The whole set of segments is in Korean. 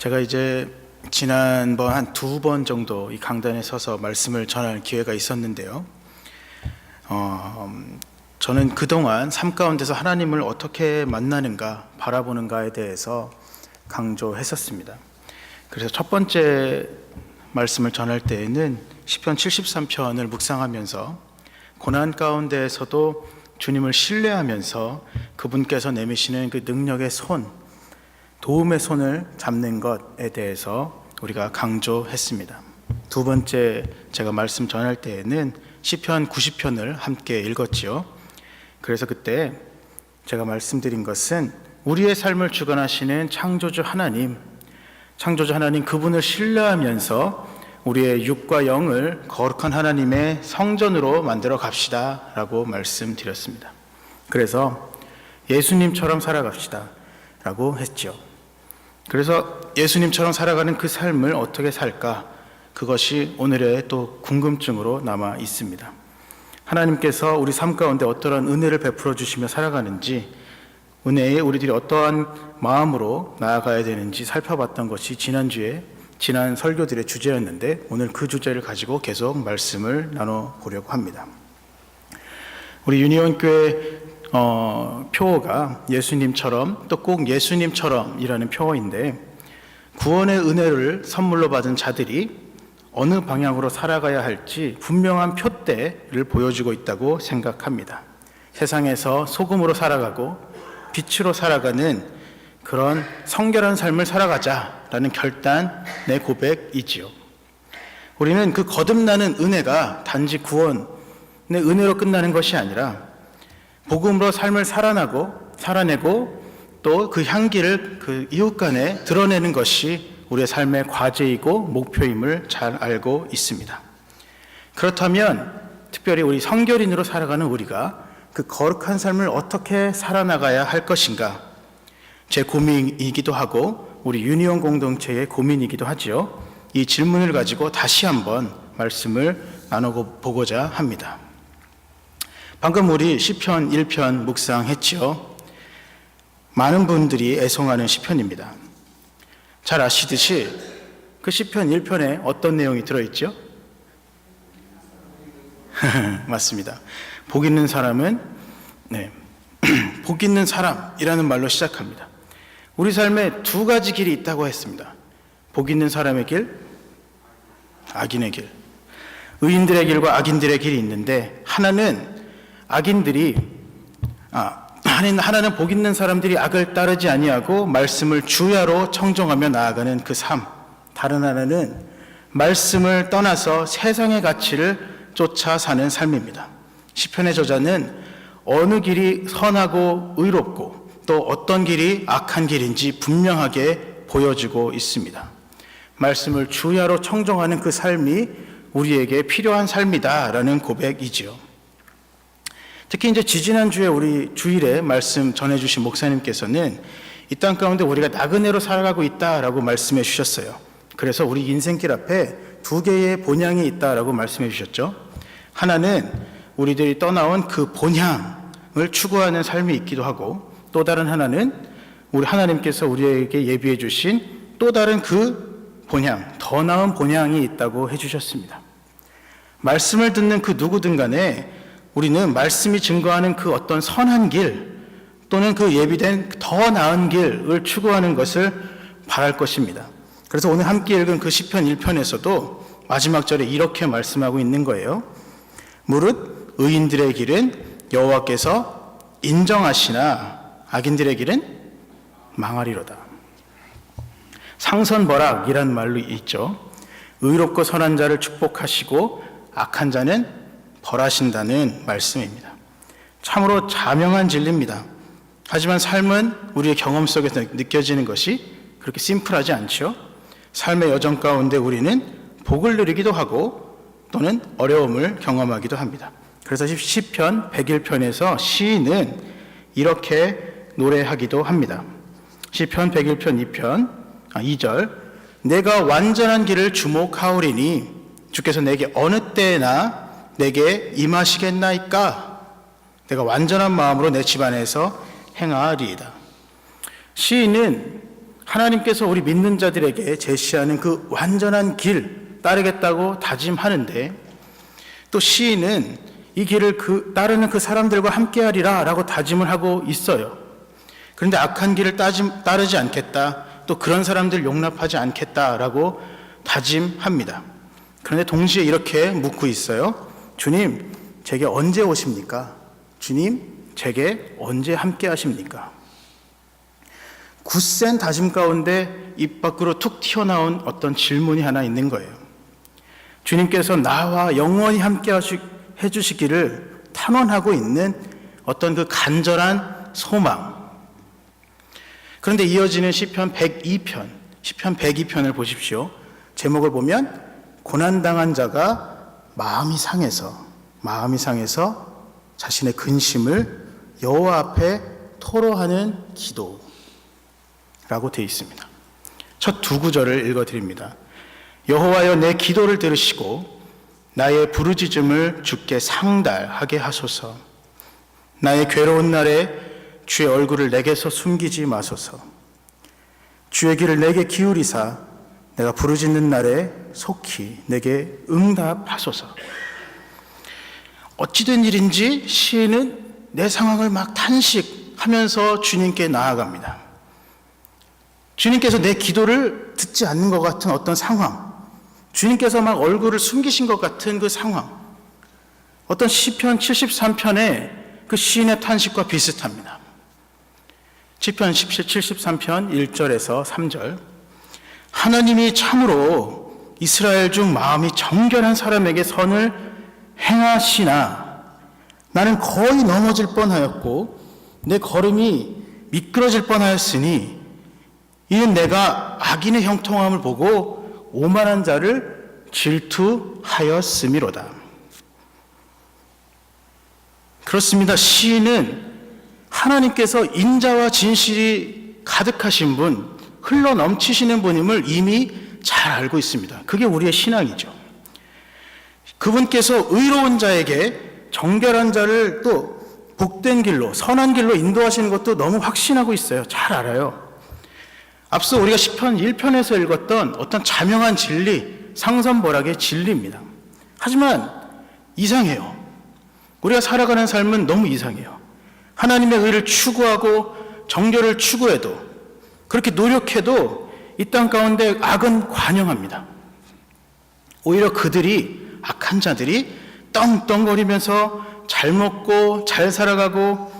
제가 이제 지난번 한 2번 정도 이 강단에 서서 말씀을 전할 기회가 있었는데요. 저는 그동안 삶 가운데서 하나님을 어떻게 만나는가, 바라보는가에 대해서 강조했었습니다. 그래서 첫 번째 말씀을 전할 때에는 시편 73편을 묵상하면서 고난 가운데에서도 주님을 신뢰하면서 그분께서 내미시는 그 능력의 손, 도움의 손을 잡는 것에 대해서 우리가 강조했습니다. 두 번째 제가 말씀 전할 때에는 시편 90편을 함께 읽었지요. 그래서 그때 제가 말씀드린 것은 우리의 삶을 주관하시는 창조주 하나님 그분을 신뢰하면서 우리의 육과 영을 거룩한 하나님의 성전으로 만들어 갑시다 라고 말씀드렸습니다. 그래서 예수님처럼 살아갑시다 라고 했죠. 그래서 예수님처럼 살아가는 그 삶을 어떻게 살까? 그것이 오늘의 또 궁금증으로 남아 있습니다. 하나님께서 우리 삶 가운데 어떠한 은혜를 베풀어 주시며 살아가는지, 은혜에 우리들이 어떠한 마음으로 나아가야 되는지 살펴봤던 것이 지난 설교들의 주제였는데, 오늘 그 주제를 가지고 계속 말씀을 나눠보려고 합니다. 우리 유니온교회 표어가 예수님처럼, 또 꼭 예수님처럼이라는 표어인데, 구원의 은혜를 선물로 받은 자들이 어느 방향으로 살아가야 할지 분명한 표대를 보여주고 있다고 생각합니다. 세상에서 소금으로 살아가고 빛으로 살아가는 그런 성결한 삶을 살아가자라는 결단의 고백이지요. 우리는 그 거듭나는 은혜가 단지 구원의 은혜로 끝나는 것이 아니라 복음으로 삶을 살아내고 또 그 향기를 그 이웃 간에 드러내는 것이 우리의 삶의 과제이고 목표임을 잘 알고 있습니다. 그렇다면 특별히 우리 성결인으로 살아가는 우리가 그 거룩한 삶을 어떻게 살아나가야 할 것인가, 제 고민이기도 하고 우리 유니온 공동체의 고민이기도 하지요. 이 질문을 가지고 다시 한번 말씀을 나눠보고자 합니다. 방금 우리 시편 1편 묵상했지요. 많은 분들이 애송하는 시편입니다. 잘 아시듯이 그 시편 1편에 어떤 내용이 들어있죠? 맞습니다. 복 있는 사람은 복 있는 사람이라는 말로 시작합니다. 우리 삶에 두 가지 길이 있다고 했습니다. 복 있는 사람의 길, 악인의 길. 의인들의 길과 악인들의 길이 있는데, 하나는 하나는 복 있는 사람들이 악을 따르지 아니하고 말씀을 주야로 청정하며 나아가는 그 삶. 다른 하나는 말씀을 떠나서 세상의 가치를 쫓아 사는 삶입니다. 시편의 저자는 어느 길이 선하고 의롭고 또 어떤 길이 악한 길인지 분명하게 보여주고 있습니다. 말씀을 주야로 청정하는 그 삶이 우리에게 필요한 삶이다라는 고백이지요. 특히 이제 지지난주에 우리 주일에 말씀 전해주신 목사님께서는 이 땅 가운데 우리가 나그네로 살아가고 있다라고 말씀해 주셨어요. 그래서 우리 인생길 앞에 두 개의 본향이 있다라고 말씀해 주셨죠. 하나는 우리들이 떠나온 그 본향을 추구하는 삶이 있기도 하고, 또 다른 하나는 우리 하나님께서 우리에게 예비해 주신 또 다른 그 본향, 더 나은 본향이 있다고 해주셨습니다. 말씀을 듣는 그 누구든 간에 우리는 말씀이 증거하는 그 어떤 선한 길 또는 그 예비된 더 나은 길을 추구하는 것을 바랄 것입니다. 그래서 오늘 함께 읽은 그 시편 1편에서도 마지막 절에 이렇게 말씀하고 있는 거예요. 무릇 의인들의 길은 여호와께서 인정하시나 악인들의 길은 망하리로다. 상선벌악이라는 말로 있죠. 의롭고 선한 자를 축복하시고 악한 자는 벌하신다는 말씀입니다. 참으로 자명한 진리입니다. 하지만 삶은 우리의 경험 속에서 느껴지는 것이 그렇게 심플하지 않죠. 삶의 여정 가운데 우리는 복을 누리기도 하고 또는 어려움을 경험하기도 합니다. 그래서 시편 101편에서 시인은 이렇게 노래하기도 합니다. 시편 101편 2절 내가 완전한 길을 주목하오리니 주께서 내게 어느 때나 내게 임하시겠나이까? 내가 완전한 마음으로 내 집안에서 행하리이다. 시인은 하나님께서 우리 믿는 자들에게 제시하는 그 완전한 길 따르겠다고 다짐하는데, 또 시인은 이 길을 따르는 그 사람들과 함께하리라 라고 다짐을 하고 있어요. 그런데 악한 길을 따르지 않겠다, 또 그런 사람들 용납하지 않겠다라고 다짐합니다. 그런데 동시에 이렇게 묻고 있어요. 주님, 제게 언제 오십니까? 주님, 제게 언제 함께 하십니까? 굳센 다짐 가운데 입 밖으로 툭 튀어나온 어떤 질문이 하나 있는 거예요. 주님께서 나와 영원히 함께 해주시기를 탄원하고 있는 어떤 그 간절한 소망. 그런데 이어지는 시편 102편을 보십시오. 제목을 보면 고난당한 자가 마음이 상해서 자신의 근심을 여호와 앞에 토로하는 기도라고 되어 있습니다. 첫 두 구절을 읽어드립니다. 여호와여, 내 기도를 들으시고 나의 부르짖음을 주께 상달하게 하소서. 나의 괴로운 날에 주의 얼굴을 내게서 숨기지 마소서. 주의 귀를 내게 기울이사 내가 부르짖는 날에 속히 내게 응답하소서. 어찌된 일인지 시인은 내 상황을 막 탄식하면서 주님께 나아갑니다. 주님께서 내 기도를 듣지 않는 것 같은 어떤 상황, 주님께서 막 얼굴을 숨기신 것 같은 그 상황, 어떤 시편 73편의 그 시인의 탄식과 비슷합니다. 시편 73편 1절에서 3절, 하나님이 참으로 이스라엘 중 마음이 정결한 사람에게 선을 행하시나 나는 거의 넘어질 뻔하였고 내 걸음이 미끄러질 뻔하였으니 이는 내가 악인의 형통함을 보고 오만한 자를 질투하였음이로다. 그렇습니다. 시인은 하나님께서 인자와 진실이 가득하신 분, 흘러 넘치시는 분임을 이미 잘 알고 있습니다. 그게 우리의 신앙이죠. 그분께서 의로운 자에게 정결한 자를 또 복된 길로, 선한 길로 인도하시는 것도 너무 확신하고 있어요. 잘 알아요. 앞서 우리가 시편 1편에서 읽었던 어떤 자명한 진리, 상선벌학의 진리입니다. 하지만 이상해요. 우리가 살아가는 삶은 너무 이상해요. 하나님의 의를 추구하고 정결을 추구해도, 그렇게 노력해도 이 땅 가운데 악은 관영합니다. 오히려 그들이, 악한 자들이 떵떵거리면서 잘 먹고 잘 살아가고,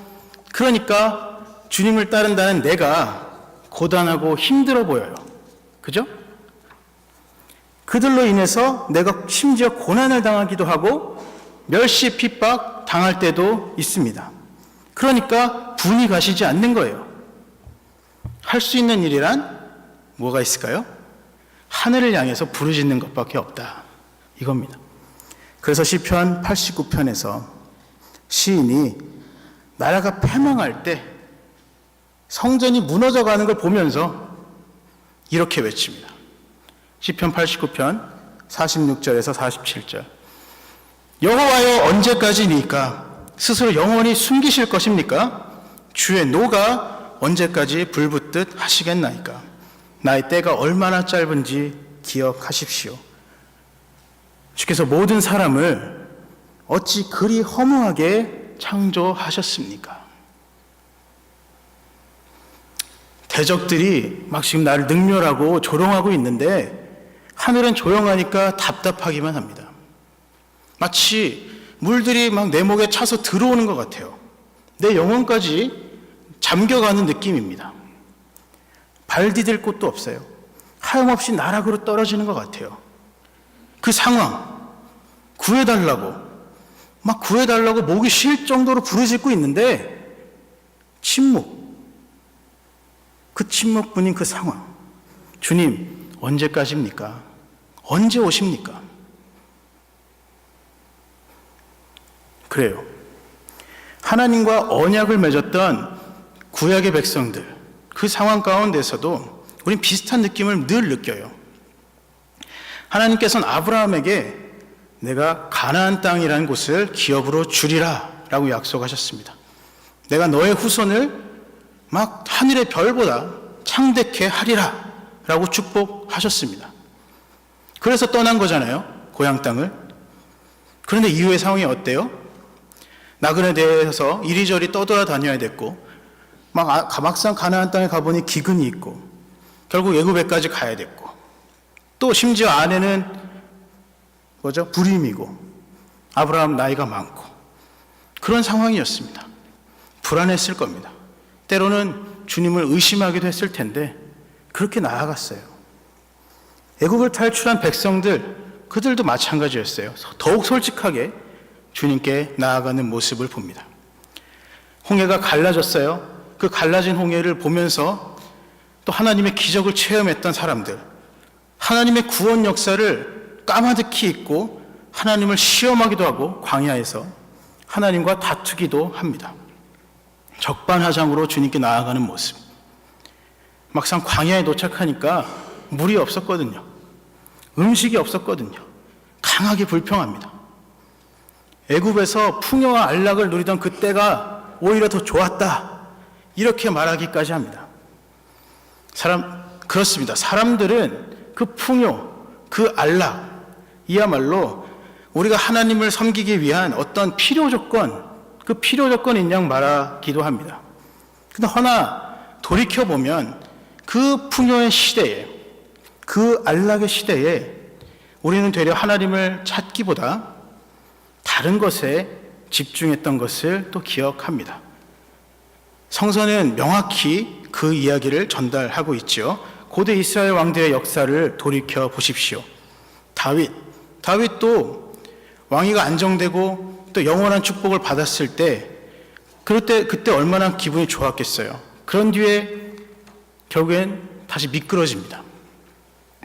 그러니까 주님을 따른다는 내가 고단하고 힘들어 보여요. 그죠? 그들로 인해서 내가 심지어 고난을 당하기도 하고 멸시 핍박 당할 때도 있습니다. 그러니까 분이 가시지 않는 거예요. 할 수 있는 일이란 뭐가 있을까요? 하늘을 향해서 부르짖는 것밖에 없다, 이겁니다. 그래서 시편 89편에서 시인이 나라가 패망할 때, 성전이 무너져가는 걸 보면서 이렇게 외칩니다. 시편 89편 46절에서 47절. 여호와여, 언제까지니까? 스스로 영원히 숨기실 것입니까? 주의 노가 언제까지 불붙듯 하시겠나이까? 나의 때가 얼마나 짧은지 기억하십시오. 주께서 모든 사람을 어찌 그리 허무하게 창조하셨습니까? 대적들이 막 지금 나를 능멸하고 조롱하고 있는데 하늘은 조용하니까 답답하기만 합니다. 마치 물들이 막 내 목에 차서 들어오는 것 같아요. 내 영혼까지 잠겨가는 느낌입니다. 발 디딜 곳도 없어요. 하염없이 나락으로 떨어지는 것 같아요. 그 상황, 구해달라고 목이 쉴 정도로 부르짖고 있는데 침묵, 그 침묵뿐인 그 상황. 주님, 언제까지입니까? 언제 오십니까? 그래요. 하나님과 언약을 맺었던 구약의 백성들, 그 상황 가운데서도 우린 비슷한 느낌을 늘 느껴요. 하나님께서는 아브라함에게 내가 가나안 땅이라는 곳을 기업으로 주리라 라고 약속하셨습니다. 내가 너의 후손을 막 하늘의 별보다 창대케 하리라 라고 축복하셨습니다. 그래서 떠난 거잖아요, 고향 땅을. 그런데 이후의 상황이 어때요? 나그네 대해서 이리저리 떠돌아다녀야 됐고, 막상 가나안 땅에 가보니 기근이 있고, 결국 애굽에까지 가야 됐고, 또 심지어 아내는 불임이고, 아브라함 나이가 많고, 그런 상황이었습니다. 불안했을 겁니다. 때로는 주님을 의심하기도 했을 텐데 그렇게 나아갔어요. 애굽을 탈출한 백성들, 그들도 마찬가지였어요. 더욱 솔직하게 주님께 나아가는 모습을 봅니다. 홍해가 갈라졌어요. 그 갈라진 홍해를 보면서 또 하나님의 기적을 체험했던 사람들, 하나님의 구원 역사를 까마득히 잊고 하나님을 시험하기도 하고 광야에서 하나님과 다투기도 합니다. 적반하장으로 주님께 나아가는 모습. 막상 광야에 도착하니까 물이 없었거든요. 음식이 없었거든요. 강하게 불평합니다. 애굽에서 풍요와 안락을 누리던 그때가 오히려 더 좋았다, 이렇게 말하기까지 합니다. 그렇습니다. 사람들은 그 풍요, 그 안락, 이야말로 우리가 하나님을 섬기기 위한 어떤 필요 조건, 그 필요 조건인 양 말하기도 합니다. 그러나 돌이켜보면 그 풍요의 시대에, 그 안락의 시대에 우리는 되려 하나님을 찾기보다 다른 것에 집중했던 것을 또 기억합니다. 성서는 명확히 그 이야기를 전달하고 있죠. 고대 이스라엘 왕들의 역사를 돌이켜 보십시오. 다윗도 왕위가 안정되고 또 영원한 축복을 받았을 때, 그때 얼마나 기분이 좋았겠어요. 그런 뒤에 결국엔 다시 미끄러집니다.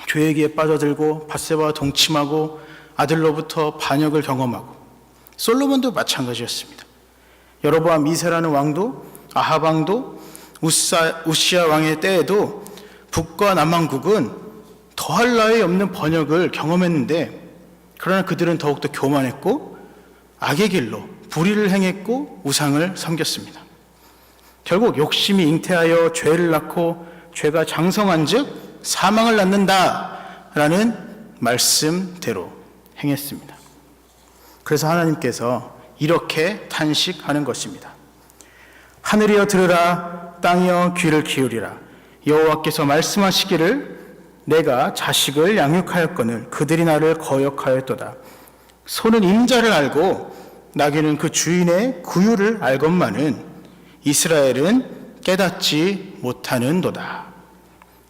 죄에게 빠져들고 밧세바와 동침하고 아들로부터 반역을 경험하고, 솔로몬도 마찬가지였습니다. 여로보암 2세라는 왕도, 아합 왕도, 우시야 왕의 때에도 북과 남왕국은 더할 나위 없는 번역을 경험했는데, 그러나 그들은 더욱더 교만했고 악의 길로 불의를 행했고 우상을 섬겼습니다. 결국 욕심이 잉태하여 죄를 낳고 죄가 장성한 즉 사망을 낳는다라는 말씀대로 행했습니다. 그래서 하나님께서 이렇게 탄식하는 것입니다. 하늘이여 들으라, 땅이여 귀를 기울이라. 여호와께서 말씀하시기를 내가 자식을 양육하였거늘 그들이 나를 거역하였도다. 소는 임자를 알고 나귀는 그 주인의 구유를 알건만은 이스라엘은 깨닫지 못하는도다.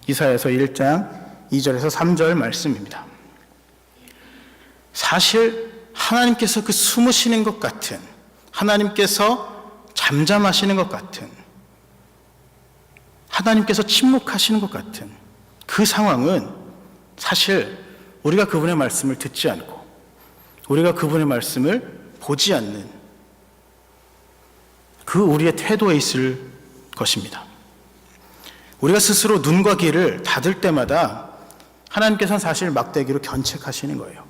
이사야서 1장 2절에서 3절 말씀입니다. 사실 하나님께서 그 숨으시는 것 같은, 하나님께서 잠잠하시는 것 같은, 하나님께서 침묵하시는 것 같은 그 상황은 사실 우리가 그분의 말씀을 듣지 않고 우리가 그분의 말씀을 보지 않는 그 우리의 태도에 있을 것입니다. 우리가 스스로 눈과 귀를 닫을 때마다 하나님께서는 사실 막대기로 견책하시는 거예요.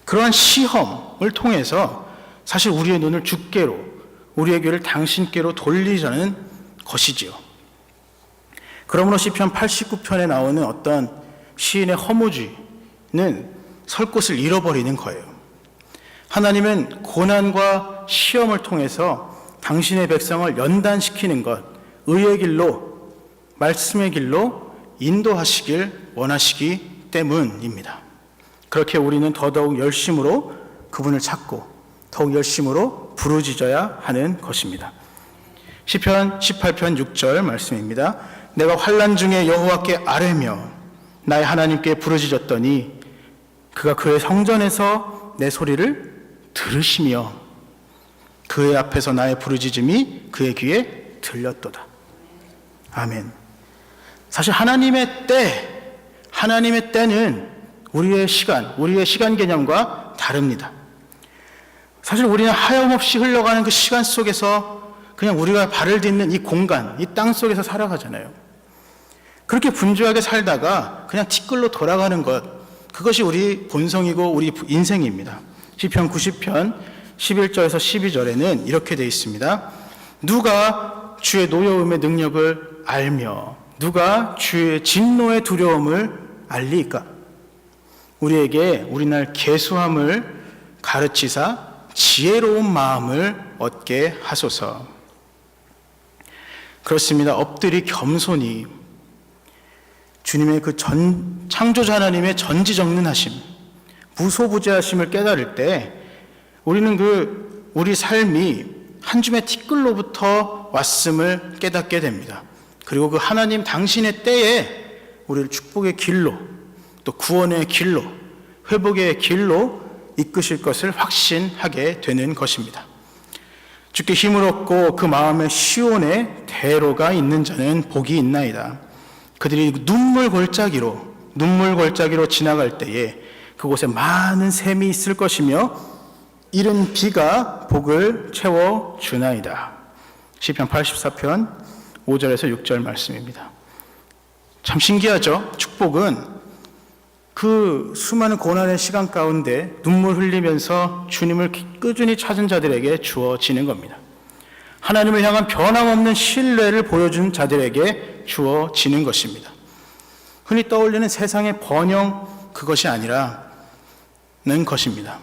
그러한 시험을 통해서 사실 우리의 눈을 주께로, 우리의 귀를 당신께로 돌리자는 것이지요. 그러므로 시편 89편에 나오는 어떤 시인의 허무주의는 설 곳을 잃어버리는 거예요. 하나님은 고난과 시험을 통해서 당신의 백성을 연단시키는 것, 의의 길로, 말씀의 길로 인도하시길 원하시기 때문입니다. 그렇게 우리는 더더욱 열심으로 그분을 찾고 더욱 열심으로 부르짖어야 하는 것입니다. 시편 18편 6절 말씀입니다. 내가 환난 중에 여호와께 아뢰며 나의 하나님께 부르짖었더니 그가 그의 성전에서 내 소리를 들으시며 그의 앞에서 나의 부르짖음이 그의 귀에 들렸도다. 아멘. 사실 하나님의 때는 우리의 시간 개념과 다릅니다. 사실 우리는 하염없이 흘러가는 그 시간 속에서 그냥 우리가 발을 딛는 이 공간, 이 땅 속에서 살아가잖아요. 그렇게 분주하게 살다가 그냥 티끌로 돌아가는 것, 그것이 우리 본성이고 우리 인생입니다. 시편 90편 11절에서 12절에는 이렇게 되어 있습니다. 누가 주의 노여움의 능력을 알며 누가 주의 진노의 두려움을 알리까? 우리에게 우리날 계수함을 가르치사 지혜로운 마음을 얻게 하소서. 그렇습니다. 엎드리 겸손히 주님의 그 창조자 하나님의 전지전능하심, 무소부재하심을 깨달을 때 우리는 우리 삶이 한 줌의 티끌로부터 왔음을 깨닫게 됩니다. 그리고 그 하나님 당신의 때에 우리를 축복의 길로, 또 구원의 길로, 회복의 길로 이끄실 것을 확신하게 되는 것입니다. 주께 힘을 얻고 그 마음의 시온에 대로가 있는 자는 복이 있나이다. 그들이 눈물 골짜기로 지나갈 때에 그곳에 많은 샘이 있을 것이며 이른 비가 복을 채워주나이다. 시편 84편 5절에서 6절 말씀입니다. 참 신기하죠? 축복은 그 수많은 고난의 시간 가운데 눈물 흘리면서 주님을 꾸준히 찾은 자들에게 주어지는 겁니다. 하나님을 향한 변함없는 신뢰를 보여준 자들에게 주어지는 것입니다. 흔히 떠올리는 세상의 번영, 그것이 아니라는 것입니다.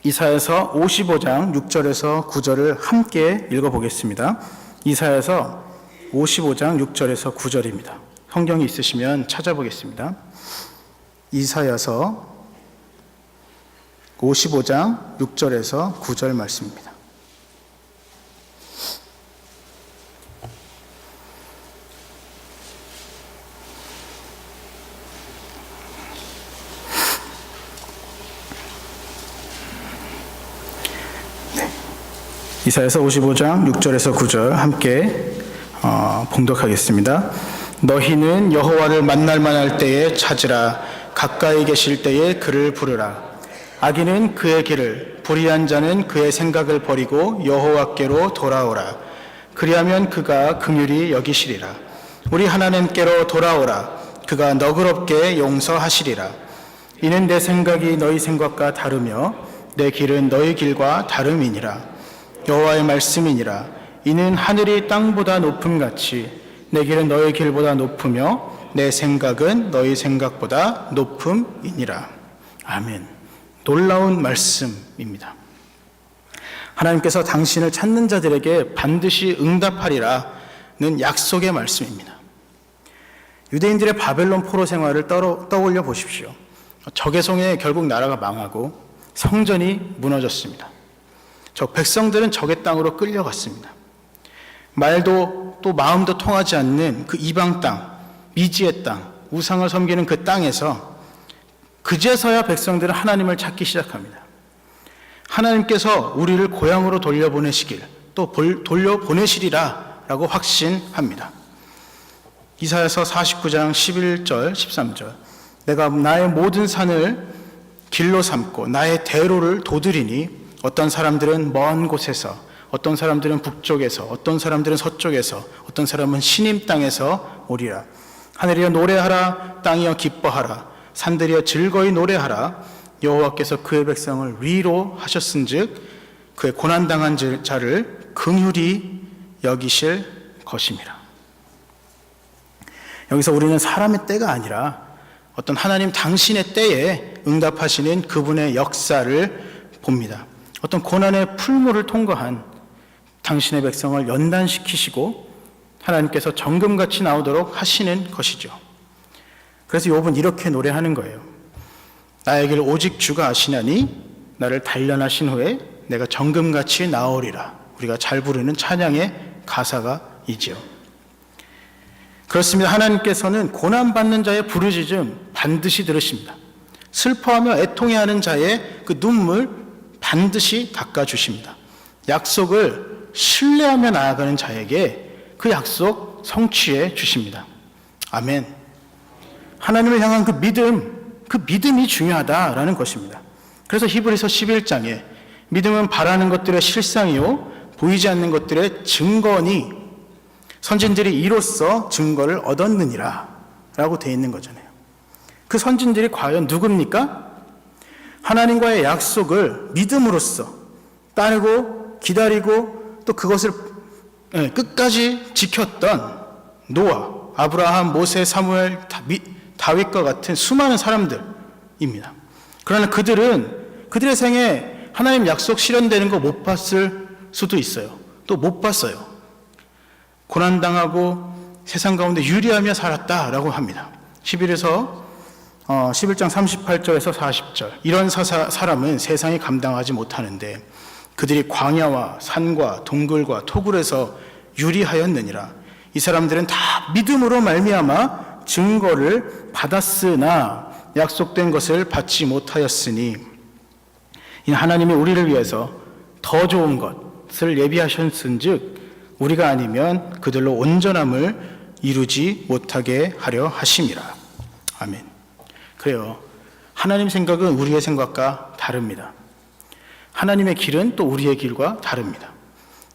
이사야서 55장 6절에서 9절을 함께 읽어보겠습니다. 이사야서 55장 6절에서 9절입니다. 성경이 있으시면 찾아보겠습니다. 이사야서 55장 6절에서 9절 말씀입니다. 이사야서 55장 6절에서 9절 함께 봉독하겠습니다. 너희는 여호와를 만날 만할 때에 찾으라. 가까이 계실 때에 그를 부르라. 악인은 그의 길을, 불의한 자는 그의 생각을 버리고 여호와께로 돌아오라. 그리하면 그가 긍휼히 여기시리라. 우리 하나님께로 돌아오라. 그가 너그럽게 용서하시리라. 이는 내 생각이 너희 생각과 다르며 내 길은 너희 길과 다름이니라. 여호와의 말씀이니라. 이는 하늘이 땅보다 높음같이 내 길은 너희 길보다 높으며 내 생각은 너희 생각보다 높음이니라. 아멘. 놀라운 말씀입니다. 하나님께서 당신을 찾는 자들에게 반드시 응답하리라는 약속의 말씀입니다. 유대인들의 바벨론 포로 생활을 떠올려 보십시오. 적개성에 결국 나라가 망하고 성전이 무너졌습니다. 저 백성들은 적의 땅으로 끌려갔습니다. 말도 또 마음도 통하지 않는 그 이방 땅, 미지의 땅, 우상을 섬기는 그 땅에서 그제서야 백성들은 하나님을 찾기 시작합니다. 하나님께서 우리를 고향으로 돌려보내시길, 또 돌려보내시리라 라고 확신합니다. 이사야서 49장 11절 13절 내가 나의 모든 산을 길로 삼고 나의 대로를 도드리니 어떤 사람들은 먼 곳에서, 어떤 사람들은 북쪽에서, 어떤 사람들은 서쪽에서, 어떤 사람은 시님 땅에서 오리라. 하늘이여 노래하라. 땅이여 기뻐하라. 산들이여 즐거이 노래하라. 여호와께서 그의 백성을 위로하셨은즉 그의 고난당한 자를 긍휼히 여기실 것임이라. 여기서 우리는 사람의 때가 아니라 어떤 하나님 당신의 때에 응답하시는 그분의 역사를 봅니다. 어떤 고난의 풀무를 통과한 당신의 백성을 연단시키시고 하나님께서 정금같이 나오도록 하시는 것이죠. 그래서 욥은 이렇게 노래하는 거예요. 나의 길 오직 주가 아시나니 나를 단련하신 후에 내가 정금같이 나오리라. 우리가 잘 부르는 찬양의 가사가 이지요. 그렇습니다. 하나님께서는 고난받는 자의 부르짖음 반드시 들으십니다. 슬퍼하며 애통해하는 자의 그 눈물 반드시 닦아주십니다. 약속을 신뢰하며 나아가는 자에게 그 약속 성취해 주십니다. 아멘. 하나님을 향한 그 믿음이 중요하다라는 것입니다. 그래서 히브리서 11장에 믿음은 바라는 것들의 실상이요 보이지 않는 것들의 증거니 선진들이 이로써 증거를 얻었느니라 라고 되어 있는 거잖아요. 그 선진들이 과연 누굽니까? 하나님과의 약속을 믿음으로써 따르고 기다리고 또 그것을 끝까지 지켰던 노아, 아브라함, 모세, 사무엘, 다윗과 같은 수많은 사람들입니다. 그러나 그들의 생에 하나님 약속 실현되는 거 못 봤을 수도 있어요. 또 못 봤어요. 고난당하고 세상 가운데 유리하며 살았다라고 합니다. 11장 38절에서 40절. 이런 사람은 세상이 감당하지 못하는데 그들이 광야와 산과 동굴과 토굴에서 유리하였느니라. 이 사람들은 다 믿음으로 말미암아 증거를 받았으나 약속된 것을 받지 못하였으니 하나님이 우리를 위해서 더 좋은 것을 예비하셨은즉 우리가 아니면 그들로 온전함을 이루지 못하게 하려 하심이라. 아멘. 그래요. 하나님 생각은 우리의 생각과 다릅니다. 하나님의 길은 또 우리의 길과 다릅니다.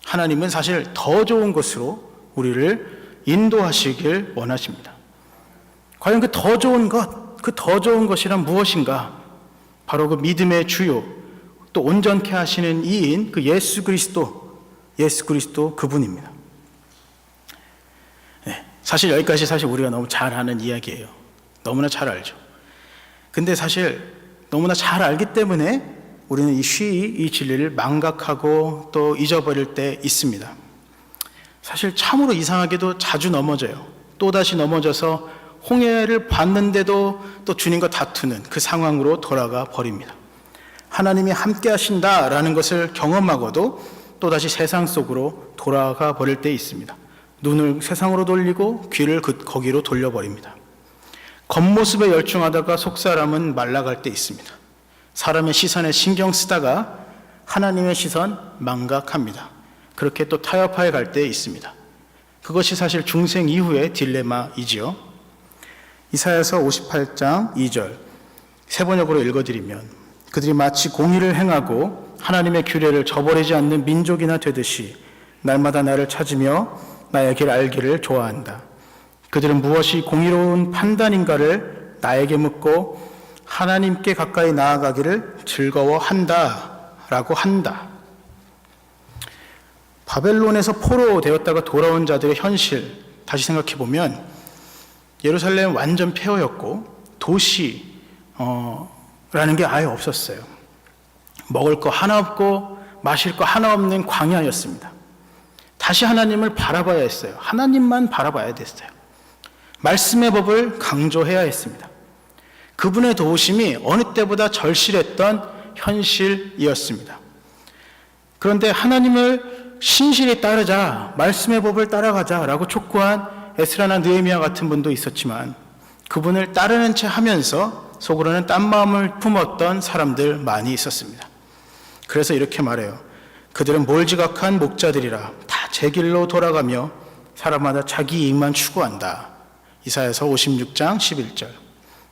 하나님은 사실 더 좋은 것으로 우리를 인도하시길 원하십니다. 과연 그 더 좋은 것, 그 더 좋은 것이란 무엇인가? 바로 그 믿음의 주요, 또 온전케 하시는 이인 그 예수 그리스도 그분입니다. 네, 사실 여기까지 우리가 너무 잘 아는 이야기예요. 너무나 잘 알죠. 근데 사실 너무나 잘 알기 때문에 우리는 이 진리를 망각하고 또 잊어버릴 때 있습니다. 사실 참으로 이상하게도 자주 넘어져요. 또다시 넘어져서 홍해를 봤는데도 또 주님과 다투는 그 상황으로 돌아가 버립니다. 하나님이 함께 하신다라는 것을 경험하고도 또다시 세상 속으로 돌아가 버릴 때 있습니다. 눈을 세상으로 돌리고 귀를 거기로 돌려버립니다. 겉모습에 열중하다가 속사람은 말라갈 때 있습니다. 사람의 시선에 신경 쓰다가 하나님의 시선 망각합니다. 그렇게 또 타협하여 갈 때 있습니다. 그것이 사실 중생 이후의 딜레마이지요. 이사야서 58장 2절 세 번역으로 읽어드리면 그들이 마치 공의를 행하고 하나님의 규례를 저버리지 않는 민족이나 되듯이 날마다 나를 찾으며 나의 길 알기를 좋아한다. 그들은 무엇이 공의로운 판단인가를 나에게 묻고 하나님께 가까이 나아가기를 즐거워한다 라고 한다. 바벨론에서 포로 되었다가 돌아온 자들의 현실 다시 생각해 보면 예루살렘은 완전 폐허였고 도시라는 게 아예 없었어요. 먹을 거 하나 없고 마실 거 하나 없는 광야였습니다. 다시 하나님을 바라봐야 했어요. 하나님만 바라봐야 됐어요. 말씀의 법을 강조해야 했습니다. 그분의 도우심이 어느 때보다 절실했던 현실이었습니다. 그런데 하나님을 신실히 따르자, 말씀의 법을 따라가자라고 촉구한 에스라나 느헤미야 같은 분도 있었지만 그분을 따르는 채 하면서 속으로는 딴 마음을 품었던 사람들 많이 있었습니다. 그래서 이렇게 말해요. 그들은 몰지각한 목자들이라 다 제 길로 돌아가며 사람마다 자기 이익만 추구한다. 이사야서 56장 11절.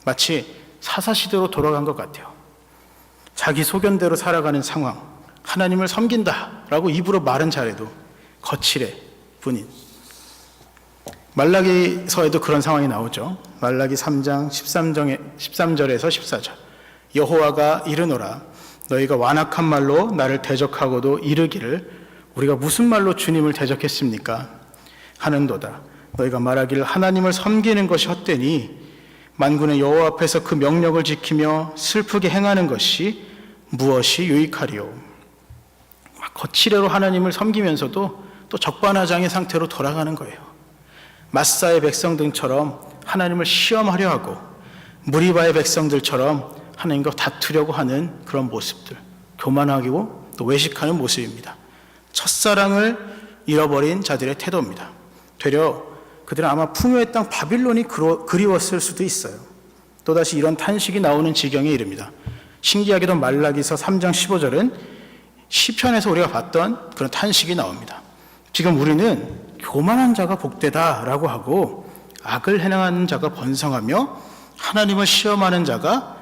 마치 사사시대로 돌아간 것 같아요. 자기 소견대로 살아가는 상황, 하나님을 섬긴다라고 입으로 말은 잘해도 거칠해 뿐인. 말라기서에도 그런 상황이 나오죠. 말라기 3장 13절에서 14절. 여호와가 이르노라 너희가 완악한 말로 나를 대적하고도 이르기를 우리가 무슨 말로 주님을 대적했습니까? 하는도다. 너희가 말하기를 하나님을 섬기는 것이 헛되니 만군의 여호와 앞에서 그 명령을 지키며 슬프게 행하는 것이 무엇이 유익하리요. 거칠애로 하나님을 섬기면서도 또 적반하장의 상태로 돌아가는 거예요. 마사의 백성들처럼 하나님을 시험하려 하고 무리바의 백성들처럼 하나님과 다투려고 하는 그런 모습들, 교만하고 또 외식하는 모습입니다. 첫사랑을 잃어버린 자들의 태도입니다. 되려 그들은 아마 풍요의 땅 바빌론이 그리웠을 수도 있어요. 또다시 이런 탄식이 나오는 지경에 이릅니다. 신기하게도 말라기서 3장 15절은 시편에서 우리가 봤던 그런 탄식이 나옵니다. 지금 우리는 교만한 자가 복되다라고 하고 악을 행하는 자가 번성하며 하나님을 시험하는 자가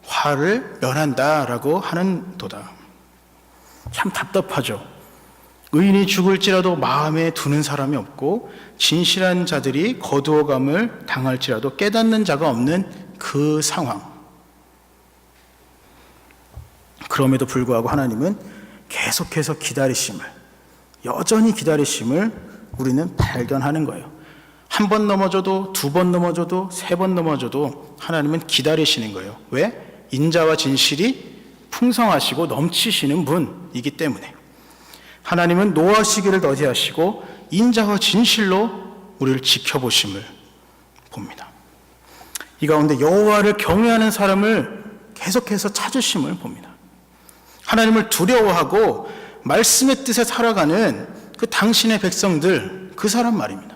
화를 면한다라고 하는 도다. 참 답답하죠. 의인이 죽을지라도 마음에 두는 사람이 없고 진실한 자들이 거두어감을 당할지라도 깨닫는 자가 없는 그 상황. 그럼에도 불구하고 하나님은 계속해서 기다리심을, 여전히 기다리심을 우리는 발견하는 거예요. 한 번 넘어져도, 두 번 넘어져도, 세 번 넘어져도 하나님은 기다리시는 거예요. 왜? 인자와 진실이 풍성하시고 넘치시는 분이기 때문에. 하나님은 노하시기를 더디하시고 인자와 진실로 우리를 지켜보심을 봅니다. 이 가운데 여호와를 경외하는 사람을 계속해서 찾으심을 봅니다. 하나님을 두려워하고 말씀의 뜻에 살아가는 그 당신의 백성들, 그 사람 말입니다.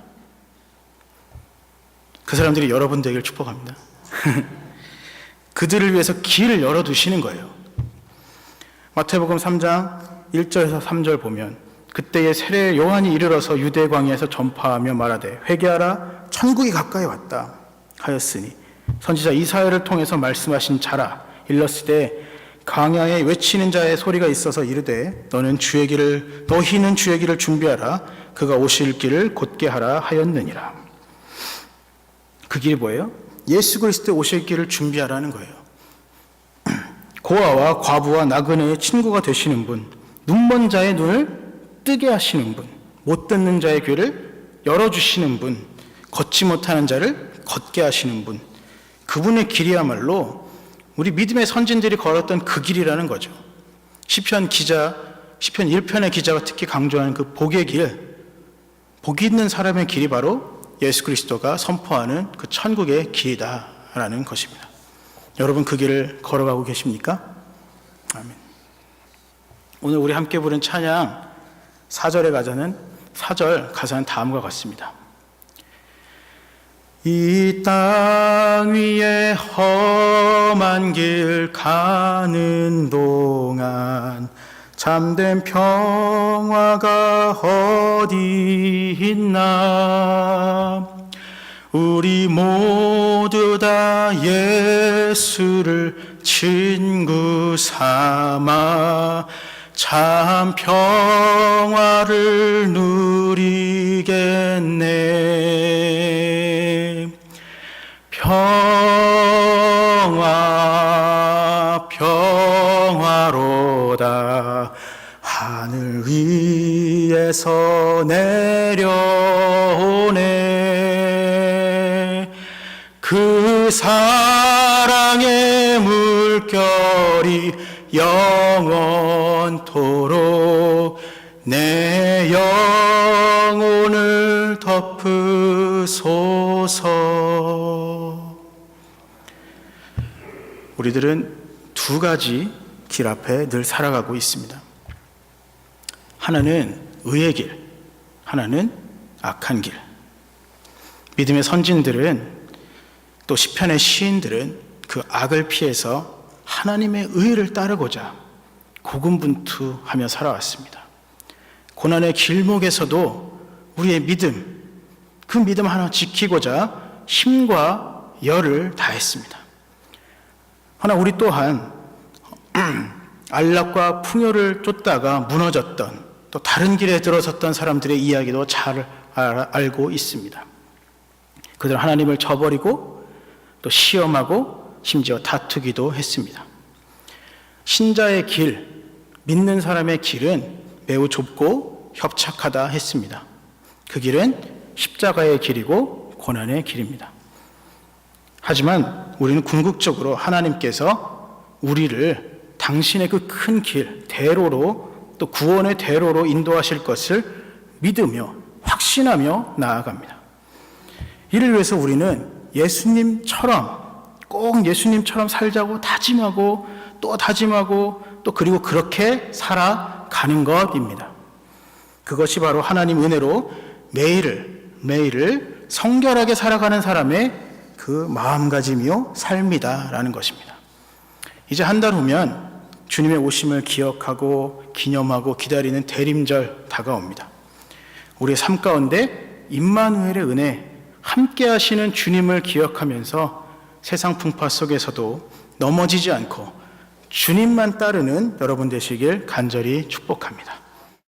그 사람들이 여러분 되기를 축복합니다. 그들을 위해서 길을 열어두시는 거예요. 마태복음 3장 1절에서 3절 보면 그때에 세례 요한이 이르러서 유대 광야에서 전파하며 말하되 회개하라 천국이 가까이 왔다 하였으니 선지자 이사야를 통해서 말씀하신 자라 일렀으되 광야에 외치는 자의 소리가 있어서 이르되 너희는 주의 길을 준비하라 그가 오실 길을 곧게 하라 하였느니라. 그 길이 뭐예요? 예수 그리스도의 오실 길을 준비하라는 거예요. 고아와 과부와 나그네의 친구가 되시는 분, 눈먼 자의 눈을 뜨게 하시는 분, 못 듣는 자의 귀를 열어주시는 분, 걷지 못하는 자를 걷게 하시는 분, 그분의 길이야말로 우리 믿음의 선진들이 걸었던 그 길이라는 거죠. 시편 1편의 기자가 특히 강조하는 그 복의 길, 복이 있는 사람의 길이 바로 예수 그리스도가 선포하는 그 천국의 길이다라는 것입니다. 여러분 그 길을 걸어가고 계십니까? 아멘. 오늘 우리 함께 부른 찬양 4절에 가자는 4절 가사는 다음과 같습니다. 이 땅 위에 험한 길 가는 동안 참된 평화가 어디 있나 우리 모두 다 예수를 친구 삼아 참 평화를 누리겠네. 평화로다 하늘 위에서 내려오네. 그 사랑의 물결이 영원토록 내 영혼을 덮으소서. 우리들은 두 가지 길 앞에 늘 살아가고 있습니다. 하나는 의의 길, 하나는 악한 길. 믿음의 선진들은 또 시편의 시인들은 그 악을 피해서 하나님의 의를 따르고자 고군분투하며 살아왔습니다. 고난의 길목에서도 우리의 믿음, 그 믿음 하나 지키고자 힘과 열을 다했습니다. 그러나 우리 또한 안락과 풍요를 쫓다가 무너졌던 또 다른 길에 들어섰던 사람들의 이야기도 잘 알고 있습니다. 그들은 하나님을 저버리고 또 시험하고 심지어 다투기도 했습니다. 신자의 길, 믿는 사람의 길은 매우 좁고 협착하다 했습니다. 그 길은 십자가의 길이고 고난의 길입니다. 하지만 우리는 궁극적으로 하나님께서 우리를 당신의 그 큰 길, 대로로 또 구원의 대로로 인도하실 것을 믿으며 확신하며 나아갑니다. 이를 위해서 우리는 꼭 예수님처럼 살자고 다짐하고 또 다짐하고 또 그리고 그렇게 살아가는 것입니다. 그것이 바로 하나님 은혜로 매일을 성결하게 살아가는 사람의 그 마음가짐이요 삶이다라는 것입니다. 이제 한 달 후면 주님의 오심을 기억하고 기념하고 기다리는 대림절 다가옵니다. 우리의 삶 가운데 임마누엘의 은혜, 함께 하시는 주님을 기억하면서 세상 풍파 속에서도 넘어지지 않고 주님만 따르는 여러분 되시길 간절히 축복합니다.